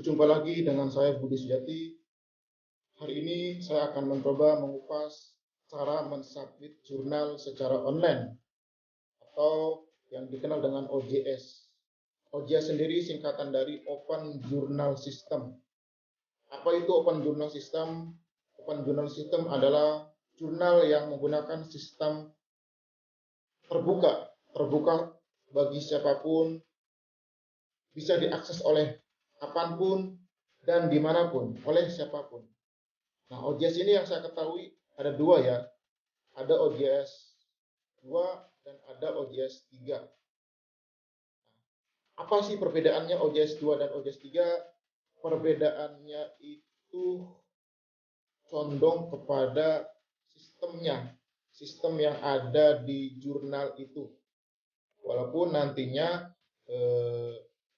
Berjumpa lagi dengan saya Budi Sujati. Hari ini saya akan mencoba mengupas cara mensubmit jurnal secara online atau yang dikenal dengan OJS. OJS sendiri singkatan dari Open Journal System. Apa itu Open Journal System? Open Journal System adalah jurnal yang menggunakan sistem terbuka bagi siapapun, bisa diakses oleh kapanpun dan dimanapun oleh siapapun. Nah, OJS ini yang saya ketahui ada dua ya, ada OJS 2 dan ada OJS 3. Apa sih perbedaannya OJS 2 dan OJS 3? Perbedaannya itu condong kepada sistemnya, sistem yang ada di jurnal itu. Walaupun nantinya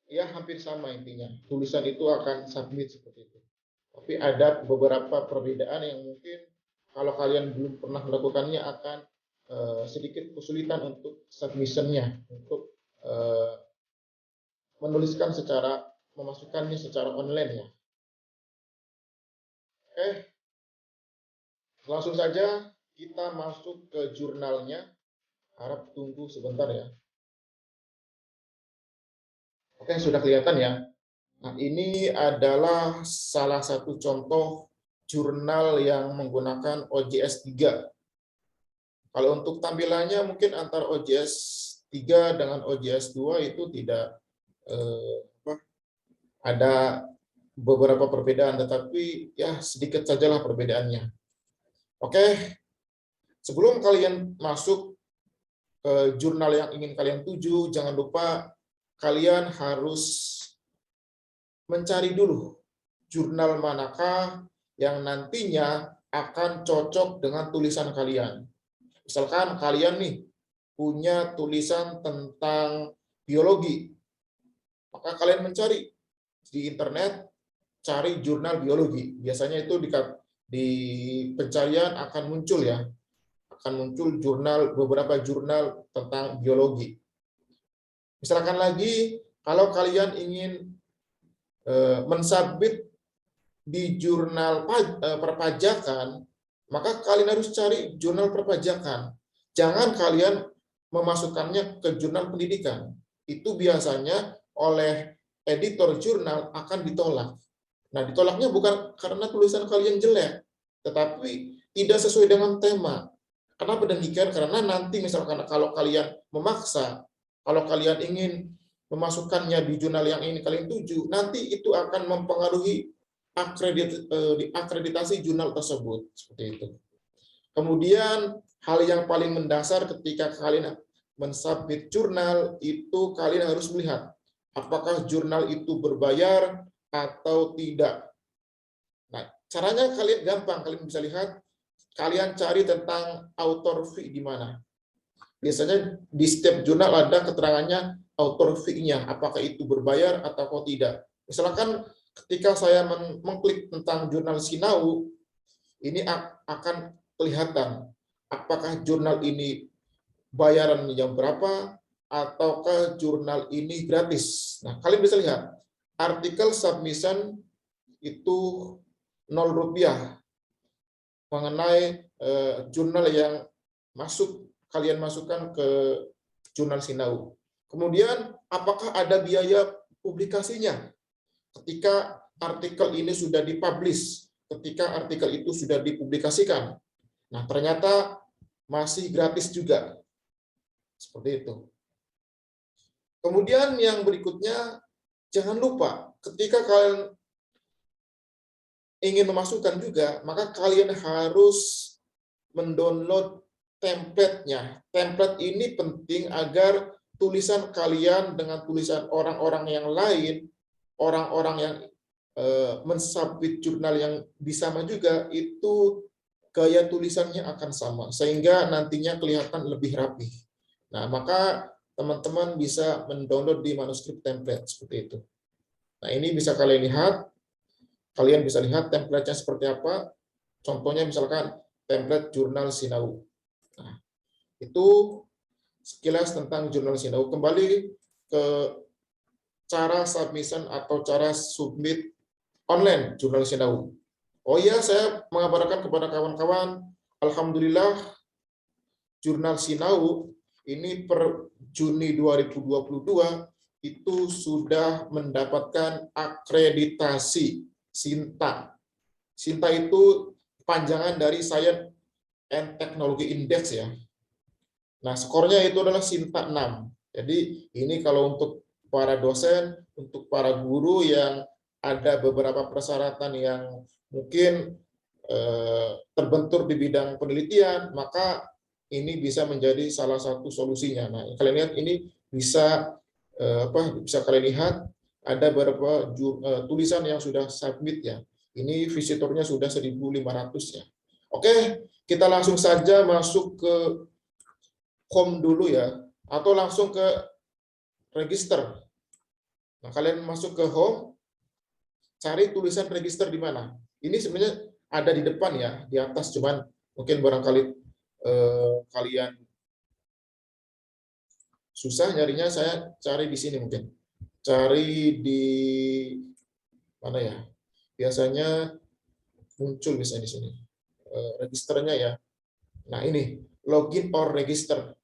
ya hampir sama intinya, tulisan itu akan submit seperti itu. Tapi ada beberapa perbedaan yang mungkin kalau kalian belum pernah melakukannya akan sedikit kesulitan untuk submissionnya, untuk memasukkannya secara online ya. Langsung saja kita masuk ke jurnalnya. Harap tunggu sebentar ya. Oke, sudah kelihatan ya. Nah, ini adalah salah satu contoh jurnal yang menggunakan OJS 3. Kalau untuk tampilannya mungkin antara OJS 3 dengan OJS 2 itu tidak ada beberapa perbedaan, tetapi ya sedikit sajalah perbedaannya. Oke, sebelum kalian masuk ke jurnal yang ingin kalian tuju, jangan lupa kalian harus mencari dulu jurnal manakah yang nantinya akan cocok dengan tulisan kalian. Misalkan kalian nih punya tulisan tentang biologi, maka kalian mencari di internet, cari jurnal biologi. Biasanya itu di pencarian akan muncul ya, akan muncul beberapa jurnal tentang biologi. Misalkan lagi, kalau kalian ingin mensubmit di jurnal perpajakan, maka kalian harus cari jurnal perpajakan. Jangan kalian memasukkannya ke jurnal pendidikan. Itu biasanya oleh editor jurnal akan ditolak. Nah, ditolaknya bukan karena tulisan kalian jelek, tetapi tidak sesuai dengan tema. Kenapa demikian? Karena nanti misalkan kalau kalian memaksa, kalau kalian ingin memasukkannya di jurnal yang ingin kalian tuju, nanti itu akan mempengaruhi akreditasi jurnal tersebut. Seperti itu. Kemudian, hal yang paling mendasar ketika kalian mensubmit jurnal, itu kalian harus melihat apakah jurnal itu berbayar atau tidak. Nah, caranya kalian gampang, kalian bisa lihat, kalian cari tentang author fee di mana. Biasanya di setiap jurnal ada keterangannya author fee-nya, apakah itu berbayar atau tidak. Misalkan ketika saya mengklik tentang jurnal Sinau, ini akan kelihatan apakah jurnal ini bayarannya berapa, ataukah jurnal ini gratis. Nah, kalian bisa lihat, artikel submission itu Rp0 mengenai jurnal yang kalian masukkan ke jurnal Sinau. Kemudian, apakah ada biaya publikasinya? Ketika artikel ini sudah dipublish, ketika artikel itu sudah dipublikasikan. Nah, ternyata masih gratis juga. Seperti itu. Kemudian yang berikutnya, jangan lupa ketika kalian ingin memasukkan juga, maka kalian harus mendownload template-nya. Template ini penting agar tulisan kalian dengan tulisan orang-orang yang lain, orang-orang yang mensubmit jurnal yang sama juga, itu gaya tulisannya akan sama, sehingga nantinya kelihatan lebih rapi. Nah, maka teman-teman bisa mendownload di manuskrip template seperti itu. Nah, ini bisa kalian lihat. Kalian bisa lihat template-nya seperti apa. Contohnya misalkan template jurnal Sinau. Nah, itu sekilas tentang jurnal Sinau. Kembali ke cara submission atau cara submit online Jurnal Sinau. Oh iya, saya mengabarkan kepada kawan-kawan, alhamdulillah Jurnal Sinau ini per Juni 2022 itu sudah mendapatkan akreditasi SINTA. SINTA itu panjangan dari Science and Technology Index ya. Nah, skornya itu adalah SINTA 6. Jadi ini kalau untuk para dosen, untuk para guru yang ada beberapa persyaratan yang mungkin terbentur di bidang penelitian, maka ini bisa menjadi salah satu solusinya. Nah, kalian lihat ini bisa bisa kalian lihat ada beberapa tulisan yang sudah submit ya. Ini visitornya sudah 1.500 ya. Oke, kita langsung saja masuk ke home dulu ya, atau langsung ke register. Nah, kalian masuk ke home, cari tulisan register di mana. Ini sebenarnya ada di depan ya, di atas, cuman mungkin barangkali kalian susah nyarinya, saya cari di sini mungkin. Cari di mana ya? Biasanya muncul misalnya di sini. Registernya ya. Nah, ini login or register.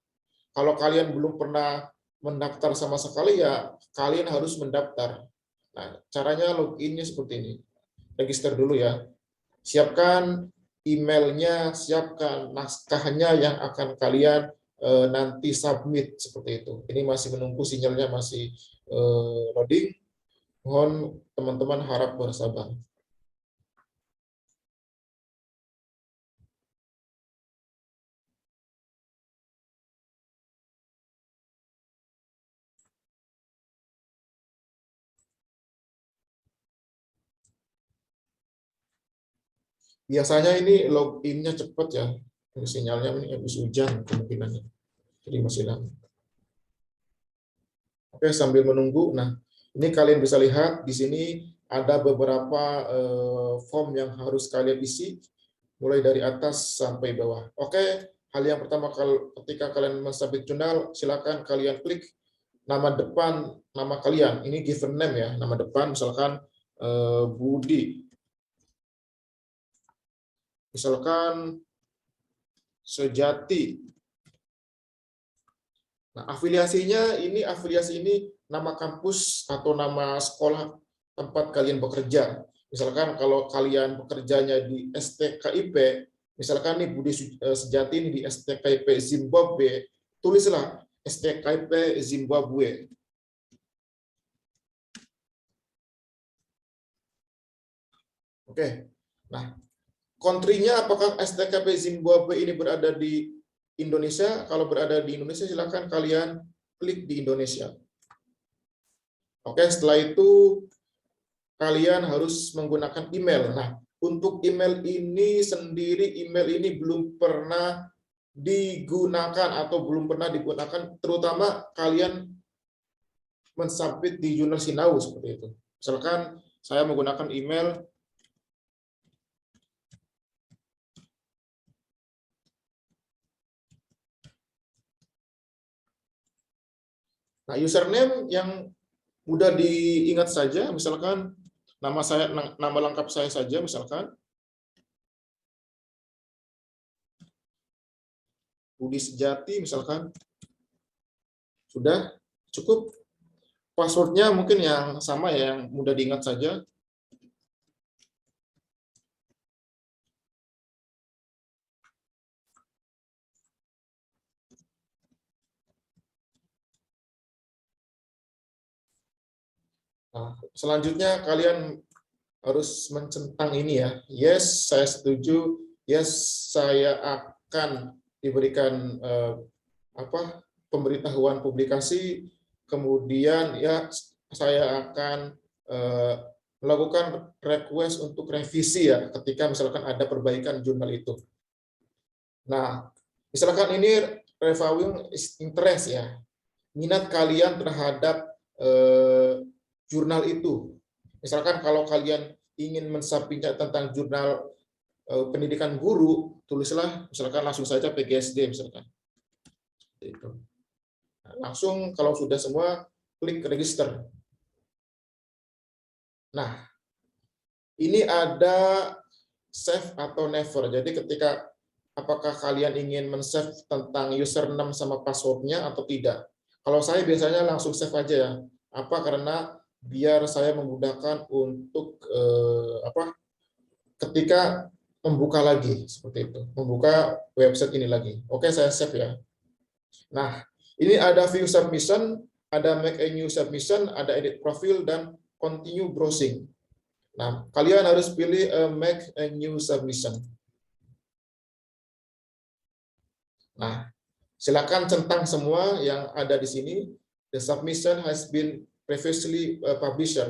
Kalau kalian belum pernah mendaftar sama sekali ya kalian harus mendaftar. Nah, caranya loginnya seperti ini. Register dulu ya. Siapkan emailnya, siapkan naskahnya yang akan kalian nanti submit seperti itu. Ini masih menunggu sinyalnya masih loading. Mohon teman-teman harap bersabar. Biasanya ini loginnya cepat ya. Sinyalnya ini habis hujan kemungkinannya. Jadi masih lama. Oke, sambil menunggu. Nah, ini kalian bisa lihat di sini ada beberapa form yang harus kalian isi mulai dari atas sampai bawah. Oke, hal yang pertama ketika kalian mensubmit jurnal, silakan kalian klik nama depan nama kalian. Ini given name ya, nama depan misalkan Budi. Misalkan Sejati. Nah, afiliasi ini nama kampus atau nama sekolah tempat kalian bekerja. Misalkan kalau kalian bekerjanya di STKIP, misalkan nih Budi Sejati ini di STKIP Zimbabwe, tulislah STKIP Zimbabwe. Oke. Nah, country-nya apakah STKIP Zimbabwe ini berada di Indonesia? Kalau berada di Indonesia, silakan kalian klik di Indonesia. Oke, setelah itu kalian harus menggunakan email. Nah, untuk email ini sendiri, email ini belum pernah digunakan atau belum pernah digunakan, terutama kalian mensubmit di Jurnal Sinau seperti itu. Misalkan saya menggunakan email Nah, username yang mudah diingat saja, misalkan nama lengkap saya saja, misalkan Budi Sejati, misalkan sudah cukup. Passwordnya mungkin yang sama ya, yang mudah diingat saja. Nah, selanjutnya kalian harus mencentang ini ya. Yes, saya setuju. Yes, saya akan diberikan pemberitahuan publikasi. Kemudian ya saya akan melakukan request untuk revisi ya ketika misalkan ada perbaikan jurnal itu. Nah, misalkan ini reviewing interest ya, minat kalian terhadap jurnal itu. Misalkan kalau kalian ingin mensubmit tentang jurnal pendidikan guru, tulislah misalkan langsung saja PGSD misalkan. Itu. Nah, langsung kalau sudah semua klik register. Nah, Ini ada save atau never. Jadi ketika apakah kalian ingin men-save tentang username sama passwordnya atau tidak. Kalau saya biasanya langsung save aja ya. Apa? Karena biar saya memudahkan untuk ketika membuka lagi seperti itu, membuka website ini lagi. Oke, saya save ya. Nah, ini ada view submission, ada make a new submission, ada edit profile, dan continue browsing. Nah, kalian harus pilih make a new submission. Nah, silakan centang semua yang ada di sini. The submission has been previously published.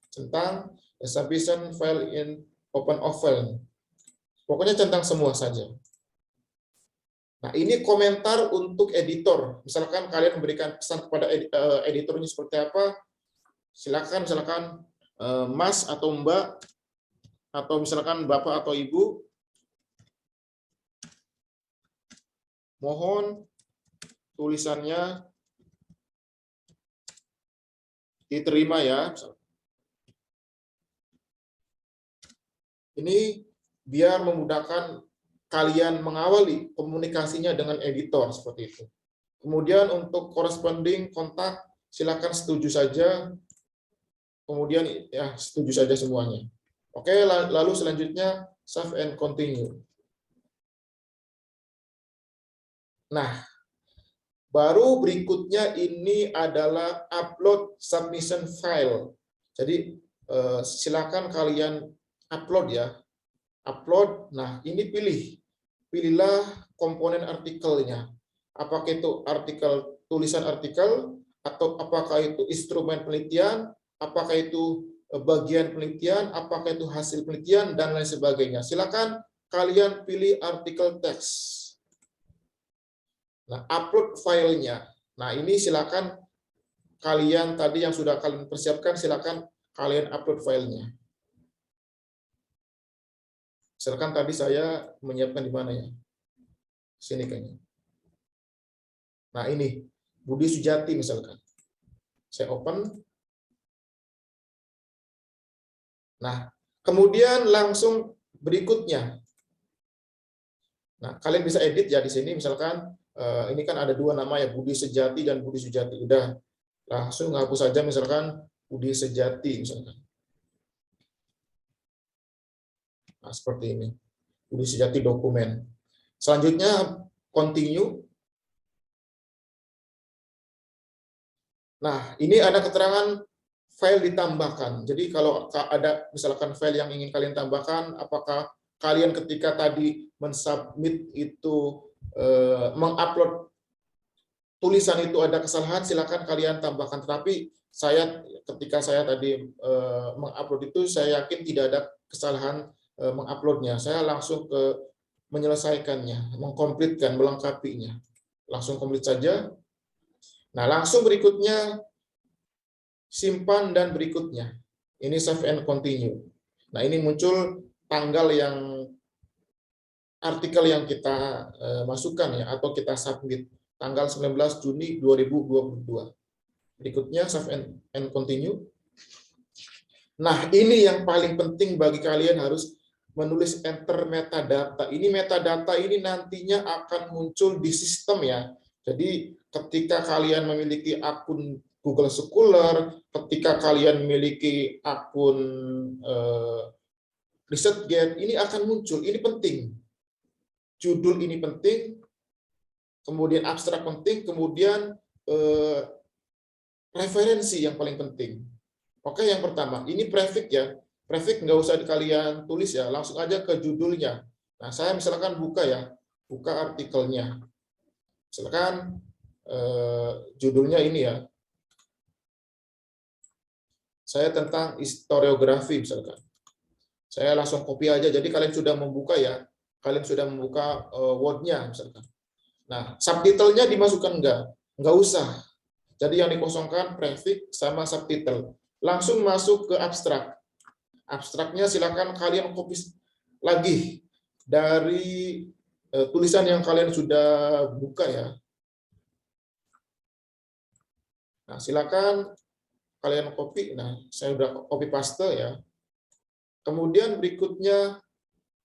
Centang the submission file in open file. Pokoknya centang semua saja. Nah, ini komentar untuk editor. Misalkan kalian memberikan pesan kepada editornya seperti apa, silakan Mas atau Mbak, atau misalkan Bapak atau Ibu, mohon tulisannya diterima ya. Ini biar memudahkan kalian mengawali komunikasinya dengan editor seperti itu. Kemudian untuk corresponding kontak, silakan setuju saja. Kemudian ya setuju saja semuanya. Oke, lalu selanjutnya save and continue. Nah, baru berikutnya ini adalah upload submission file. Jadi silakan kalian upload ya. Upload. Nah, ini pilihlah komponen artikelnya. Apakah itu artikel, tulisan artikel, atau apakah itu instrumen penelitian, apakah itu bagian penelitian, apakah itu hasil penelitian, dan lain sebagainya. Silakan kalian pilih artikel teks. Nah, upload filenya. Nah, ini silakan kalian tadi yang sudah kalian persiapkan, silakan kalian upload filenya. Misalkan tadi saya menyiapkan di mana ya? Sini kayaknya. Nah, ini Budi Sujati misalkan. Saya open. Nah, kemudian langsung berikutnya. Nah, kalian bisa edit ya di sini misalkan ini kan ada dua nama ya, Budi Sejati dan Budi Sujati. Udah, langsung hapus saja misalkan Budi Sejati misalkan. Nah, seperti ini. Budi Sejati dokumen. Selanjutnya continue. Nah, ini ada keterangan file ditambahkan. Jadi kalau ada misalkan file yang ingin kalian tambahkan, apakah kalian ketika tadi mensubmit itu mengupload tulisan itu ada kesalahan, silakan kalian tambahkan. Tetapi ketika saya tadi mengupload itu, saya yakin tidak ada kesalahan menguploadnya. Saya langsung ke menyelesaikannya, mengkomplitkan, melengkapinya. Langsung komplit saja. Nah, langsung berikutnya simpan dan berikutnya. Ini save and continue. Nah, ini muncul tanggal yang artikel yang kita masukkan ya, atau kita submit. Tanggal 19 Juni 2022. Berikutnya save and continue. Nah, ini yang paling penting bagi kalian, harus menulis enter metadata. Ini metadata ini nantinya akan muncul di sistem ya. Jadi ketika kalian memiliki akun Google Scholar, ketika kalian memiliki akun ResearchGate, ini akan muncul. Ini penting. Judul ini penting, kemudian abstrak penting, kemudian referensi yang paling penting. Oke, yang pertama, ini prefix ya. Prefix nggak usah kalian tulis ya, langsung aja ke judulnya. Nah, saya misalkan buka ya, buka artikelnya. Misalkan judulnya ini ya. Saya tentang historiografi misalkan. Saya langsung copy aja, jadi kalian sudah membuka ya. Kalian sudah membuka Word-nya misalkan. Nah, subtitlenya dimasukkan enggak usah. Jadi yang dikosongkan prefix sama subtitle. Langsung masuk ke abstrak. Abstraknya silakan kalian copy lagi dari tulisan yang kalian sudah buka ya. Nah, silakan kalian copy. Nah, saya sudah copy paste ya. Kemudian berikutnya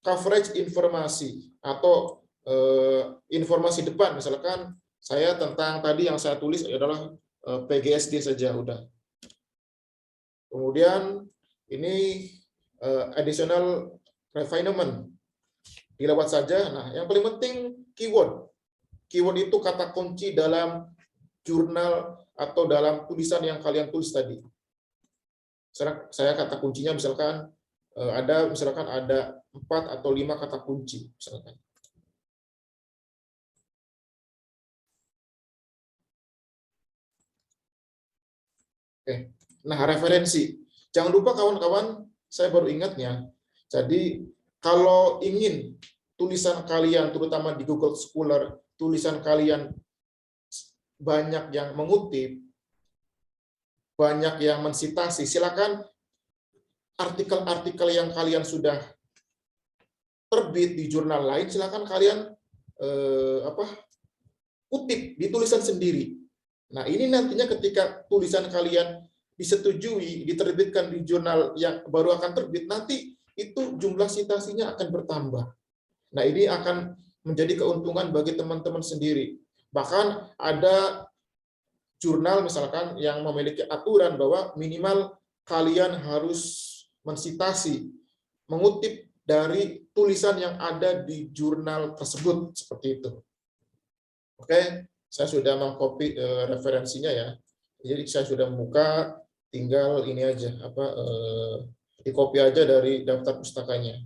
coverage informasi atau informasi depan. Misalkan saya tentang tadi yang saya tulis adalah PGSD saja udah. Kemudian ini additional refinement dilewat saja. Nah, yang paling penting keyword. Keyword itu kata kunci dalam jurnal atau dalam tulisan yang kalian tulis tadi. Saya kata kuncinya misalkan ada 4 atau 5 kata kunci misalkan. Oke. Nah, referensi. Jangan lupa kawan-kawan, saya baru ingatnya. Jadi kalau ingin tulisan kalian terutama di Google Scholar, tulisan kalian banyak yang mengutip, banyak yang mensitasi, silakan artikel-artikel yang kalian sudah terbit di jurnal lain, silakan kalian kutip di tulisan sendiri. Nah, ini nantinya ketika tulisan kalian disetujui, diterbitkan di jurnal yang baru akan terbit, nanti itu jumlah citasinya akan bertambah. Nah, ini akan menjadi keuntungan bagi teman-teman sendiri. Bahkan ada jurnal misalkan yang memiliki aturan bahwa minimal kalian harus mensitasi, mengutip dari tulisan yang ada di jurnal tersebut, seperti itu. Oke, saya sudah mengcopy referensinya ya. Jadi saya sudah membuka, tinggal ini aja di copy aja dari daftar pustakanya.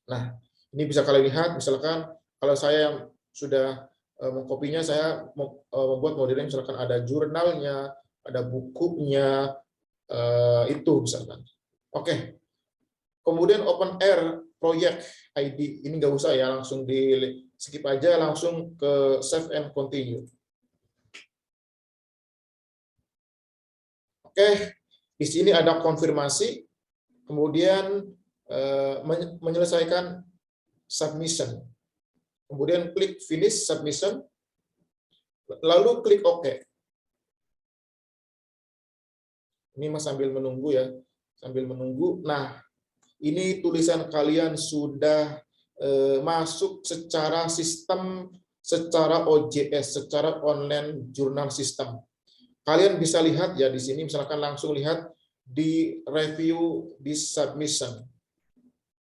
Nah, ini bisa kalian lihat, misalkan kalau saya yang sudah mengkopinya, saya membuat modelnya, misalkan ada jurnalnya, ada bukunya, itu misalkan. Oke. Kemudian open air project ID, ini nggak usah ya, langsung di skip aja, langsung ke save and continue. Oke, di sini ada konfirmasi, kemudian menyelesaikan submission. Kemudian klik finish submission, lalu klik OK. Ini Mas sambil menunggu ya, sambil menunggu. Nah, ini tulisan kalian sudah masuk secara sistem, secara OJS, secara online jurnal system. Kalian bisa lihat ya di sini, misalkan langsung lihat di review di submission.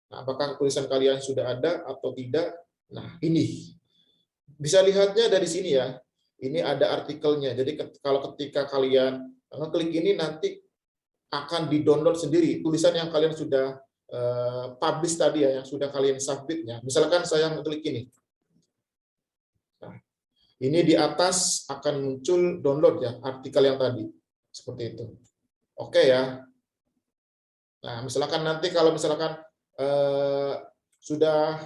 Nah, apakah tulisan kalian sudah ada atau tidak? Nah, ini bisa lihatnya dari sini ya. Ini ada artikelnya. Jadi kalau ketika kalian ngeklik ini, nanti akan di-download sendiri tulisan yang kalian sudah publish tadi ya, yang sudah kalian submitnya. Misalkan saya ngeklik ini. Nah, ini di atas akan muncul download ya, artikel yang tadi. Seperti itu. Oke ya. Nah, misalkan nanti kalau misalkan sudah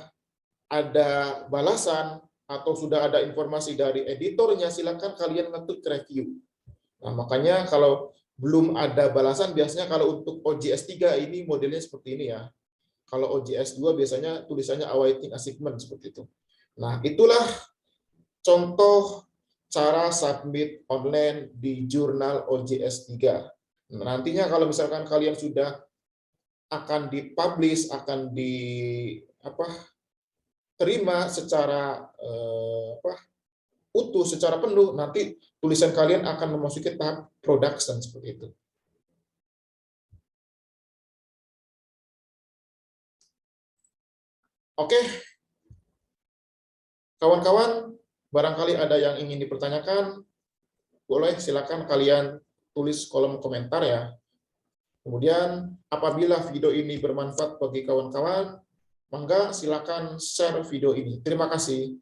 ada balasan atau sudah ada informasi dari editornya, silakan kalian ngeklik review. Nah, makanya kalau belum ada balasan, biasanya kalau untuk OJS 3 ini modelnya seperti ini ya. Kalau OJS 2 biasanya tulisannya awaiting achievement seperti itu. Nah, itulah contoh cara submit online di jurnal OJS 3. Nah, nantinya kalau misalkan kalian sudah akan dipublish, akan terima secara utuh, secara penuh, nanti tulisan kalian akan memasuki tahap production seperti itu. Oke, kawan-kawan, barangkali ada yang ingin dipertanyakan, boleh silakan kalian tulis kolom komentar ya. Kemudian apabila video ini bermanfaat bagi kawan-kawan, mangga silakan share video ini. Terima kasih.